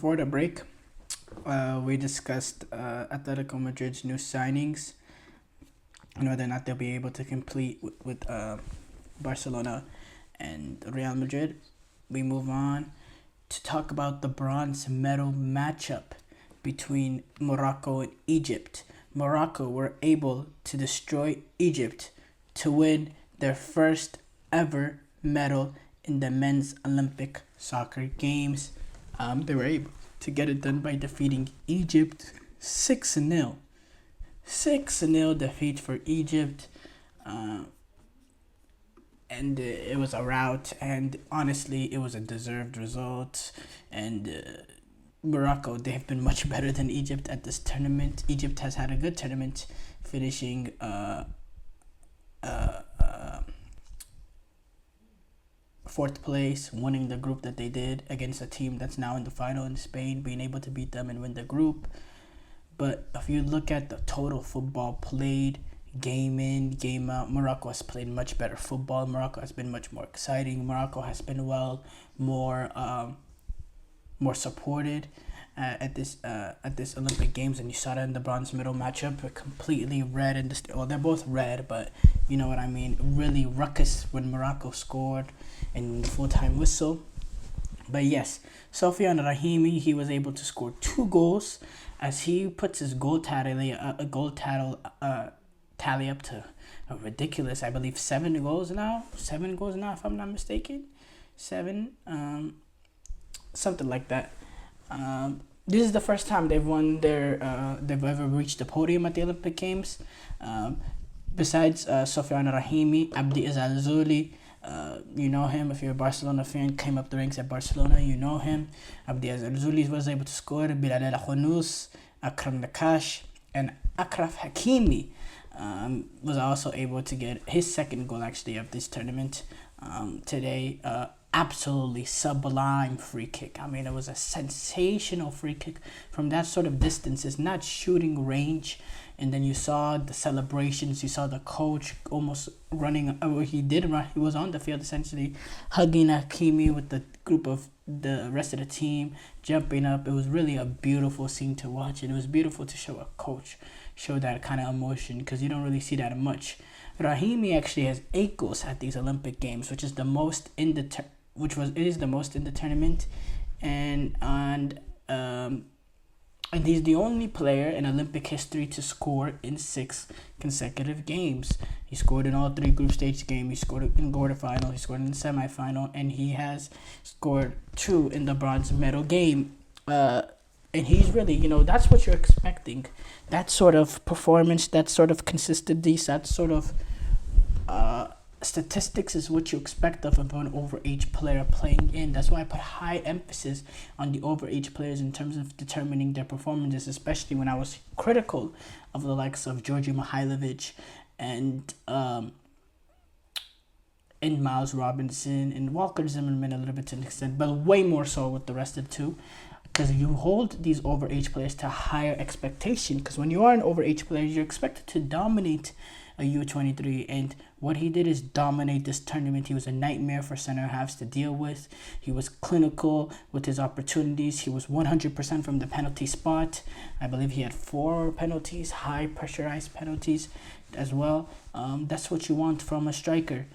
before the break, we discussed Atletico Madrid's new signings and whether or not they'll be able to compete with Barcelona and Real Madrid. We move on to talk about the bronze medal matchup between Morocco and Egypt. Morocco were able to destroy Egypt to win their first ever medal in the men's Olympic soccer games. They were able to get it done by defeating Egypt 6-0. 6-0 defeat for Egypt. And it was a rout, and honestly, it was a deserved result. And Morocco, they have been much better than Egypt at this tournament. Egypt has had a good tournament, finishing fourth place, winning the group that they did against a team that's now in the final in Spain, being able to beat them and win the group. But if you look at the total football played, game in, game out, Morocco has played much better football. Morocco has been much more exciting. Morocco has been more supported at this Olympic Games, and you saw that in the bronze medal matchup. They're completely red, and they're both red, but you know what I mean. Really ruckus when Morocco scored in the full-time whistle. But yes, Sofiane Rahimi, he was able to score 2 goals as he puts his goal tally tally up to a ridiculous, I believe, 7 goals now. 7 goals now, if I'm not mistaken. 7, something like that. This is the first time they've ever reached the podium at the Olympic Games. Besides Sofiane Rahimi, Abdi Azalzouli, you know him if you're a Barcelona fan, came up the ranks at Barcelona, you know him. Abdi Azalzouli was able to score. Bilal El Khounous, Akram Nakash, and Akraf Hakimi was also able to get his second goal actually of this tournament today. Absolutely sublime free kick. I mean, it was a sensational free kick from that sort of distance. It's not shooting range. And then you saw the celebrations. You saw the coach almost running. He did run. He was on the field essentially, hugging Hakimi with the group of the rest of the team, jumping up. It was really a beautiful scene to watch. And it was beautiful to show a coach show that kind of emotion, because you don't really see that much. Rahimi actually has 8 goals at these Olympic Games, which is the most in the tournament, and he's the only player in Olympic history to score in 6 consecutive games. He scored in all 3 group stage games. He scored in quarterfinal. He scored in the semifinal, and he has scored 2 in the bronze medal game. And he's really, that's what you're expecting. That sort of performance, that sort of consistency, that sort of statistics is what you expect of an overage player playing in. That's why I put high emphasis on the overage players in terms of determining their performances, especially when I was critical of the likes of Georgi Mihailovic and Miles Robinson and Walker Zimmerman a little bit to an extent, but way more so with the rest of the two. Because you hold these overage players to higher expectation. Because when you are an overage player, you're expected to dominate a U23. And what he did is dominate this tournament. He was a nightmare for center halves to deal with. He was clinical with his opportunities. He was 100% from the penalty spot. I believe he had 4 penalties, high pressurized penalties as well. That's what you want from a striker.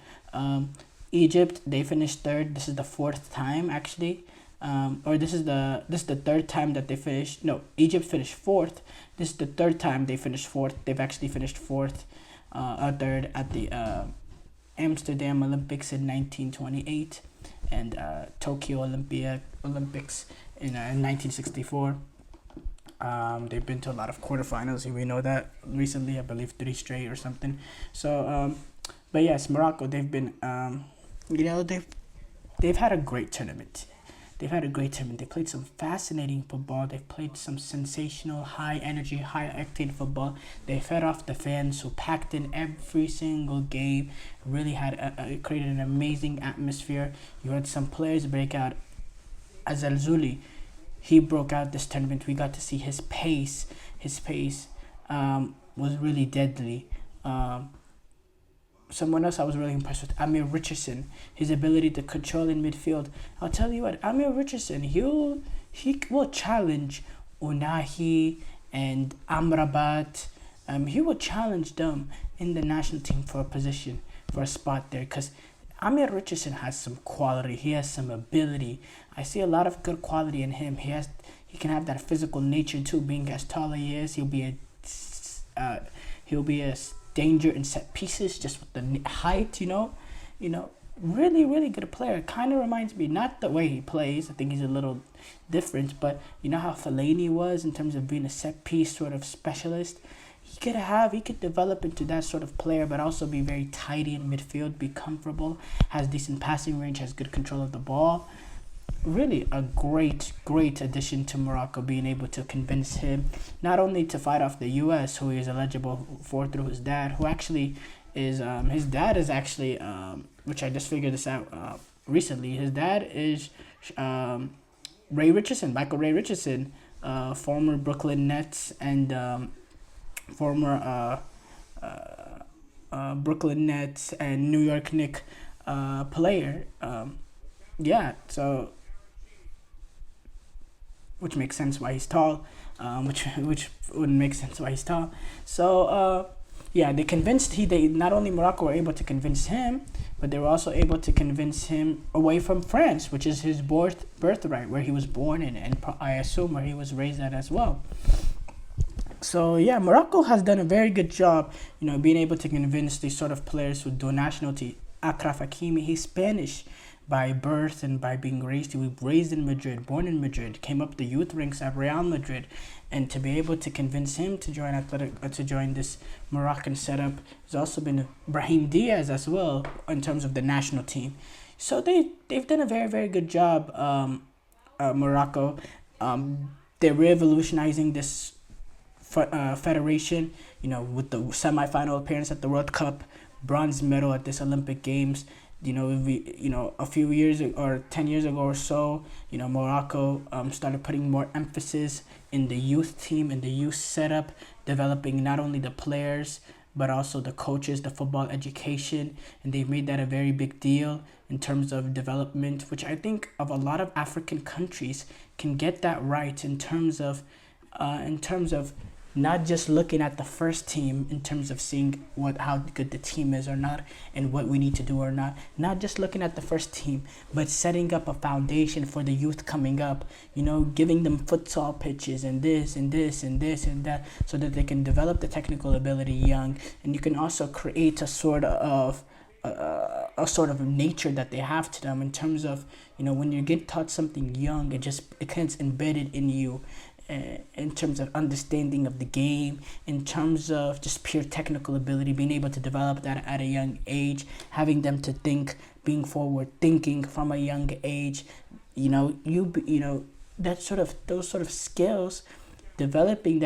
Egypt, they finished 3rd. This is the 4th time actually. This is the 3rd time that they finished. No, Egypt finished 4th. This is the 3rd time they finished 4th. They've actually finished 4th, 3rd at the Amsterdam Olympics in 1928 and Tokyo Olympics in 1964. They've been to a lot of quarterfinals. We know that recently. I believe 3 straight or something. So, but yes, Morocco. They've been, they've had a great tournament. They played some fascinating football. They've played some sensational, high-energy, high-octane football. They fed off the fans who packed in every single game. Really had created an amazing atmosphere. You had some players break out. Azalzouli, he broke out this tournament. We got to see his pace. His pace was really deadly. someone else I was really impressed with, Amir Richardson, his ability to control in midfield. I'll tell you what, Amir Richardson, he will challenge Unahi and Amrabat. He will challenge them in the national team for a position, for a spot there, because Amir Richardson has some quality. He has some ability. I see a lot of good quality in him. He can have that physical nature too. Being as tall as he is, he'll be a danger in set pieces just with the height. Really, really good player. Kind of reminds me, not the way he plays. I think he's a little different, but you know how Fellaini was in terms of being a set piece sort of specialist. He could develop into that sort of player, but also be very tidy in midfield, be comfortable, has decent passing range, has good control of the ball. Really a great addition to Morocco, being able to convince him not only to fight off the U.S., who he is eligible for through his dad, who actually is, his dad is actually, which I just figured this out recently, his dad is Michael Ray Richardson, former Brooklyn Nets and former Brooklyn Nets and New York Knicks player. So which makes sense why he's tall. Which wouldn't make sense why he's tall. So they not only Morocco were able to convince him, but they were also able to convince him away from France, which is his birthright, where he was born in, and I assume where he was raised at as well. So Morocco has done a very good job, being able to convince these sort of players with dual nationality. Achraf Hakimi, he's Spanish by birth and by being raised. He was raised in Madrid, born in Madrid, came up the youth ranks at Real Madrid, and to be able to convince him to join this Moroccan setup has also been Brahim Diaz as well in terms of the national team. So they've done a very, very good job. Morocco, they're revolutionizing this federation, with the semi-final appearance at the World Cup, bronze medal at this Olympic Games. A few years or 10 years ago or so, Morocco started putting more emphasis in the youth team, in the youth setup, developing not only the players but also the coaches, the football education, and they've made that a very big deal in terms of development, which I think of a lot of African countries can get that right in terms of not just looking at the first team in terms of seeing how good the team is or not and what we need to do or not just looking at the first team, but setting up a foundation for the youth coming up, giving them futsal pitches and this and this and this and that, so that they can develop the technical ability young, and you can also create a sort of nature that they have to them in terms of, when you get taught something young, it gets embedded in you. In terms of understanding of the game, in terms of just pure technical ability, being able to develop that at a young age, having them to think, being forward thinking from a young age, those sort of skills, developing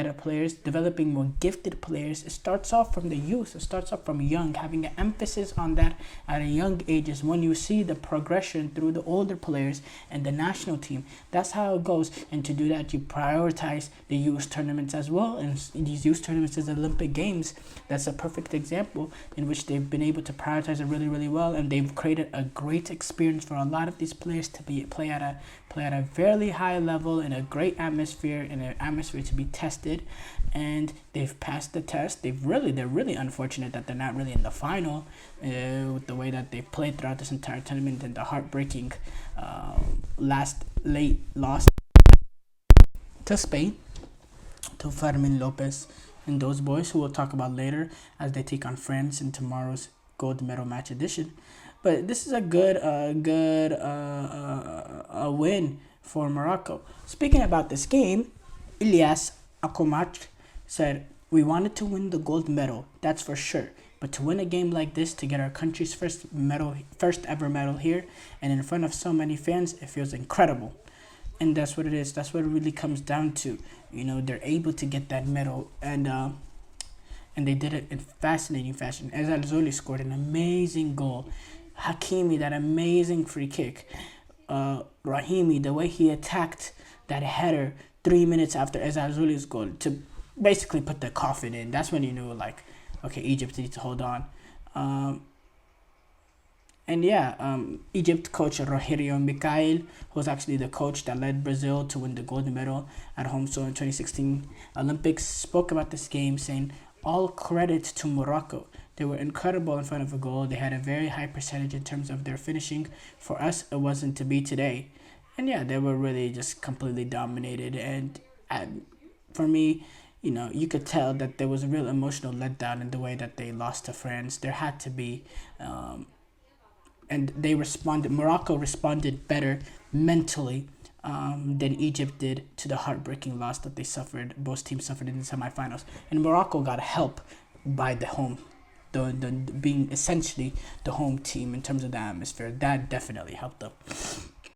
more gifted players. It starts off from the youth. It starts off from young. Having an emphasis on that at a young age is when you see the progression through the older players and the national team. That's how it goes. And to do that, you prioritize the youth tournaments as well. And these youth tournaments is Olympic Games. That's a perfect example in which they've been able to prioritize it really, really well. And they've created a great experience for a lot of these players to play at a fairly high level in a great atmosphere, in an atmosphere to be tested, and they've passed the test. They're really unfortunate that they're not really in the final with the way that they've played throughout this entire tournament, and the heartbreaking late loss to Spain, to Fermin Lopez and those boys, who we'll talk about later as they take on France in tomorrow's gold medal match edition. But this is a good win for Morocco. Speaking about this game, Ilyas Akomac said, "We wanted to win the gold medal, that's for sure. But to win a game like this, to get our country's first ever medal here, and in front of so many fans, it feels incredible." And that's what it is. That's what it really comes down to. They're able to get that medal, and they did it in fascinating fashion. Ezal Zoli scored an amazing goal. Hakimi, that amazing free kick. Rahimi, the way he attacked that header 3 minutes after Ezal Zoli's goal to basically put the coffin in. That's when you knew, okay, Egypt needs to hold on. And yeah, Egypt coach Rogerio Mikhail, who was actually the coach that led Brazil to win the gold medal at home so in 2016 Olympics, spoke about this game saying, all credit to Morocco. They were incredible in front of a goal. They had a very high percentage in terms of their finishing. For us, it wasn't to be today. And yeah, they were really just completely dominated. And for me, you could tell that there was a real emotional letdown in the way that they lost to France. There had to be. And they responded. Morocco responded better mentally than Egypt did to the heartbreaking loss that they suffered. Both teams suffered in the semifinals, and Morocco got help by the being essentially the home team in terms of the atmosphere. That definitely helped them.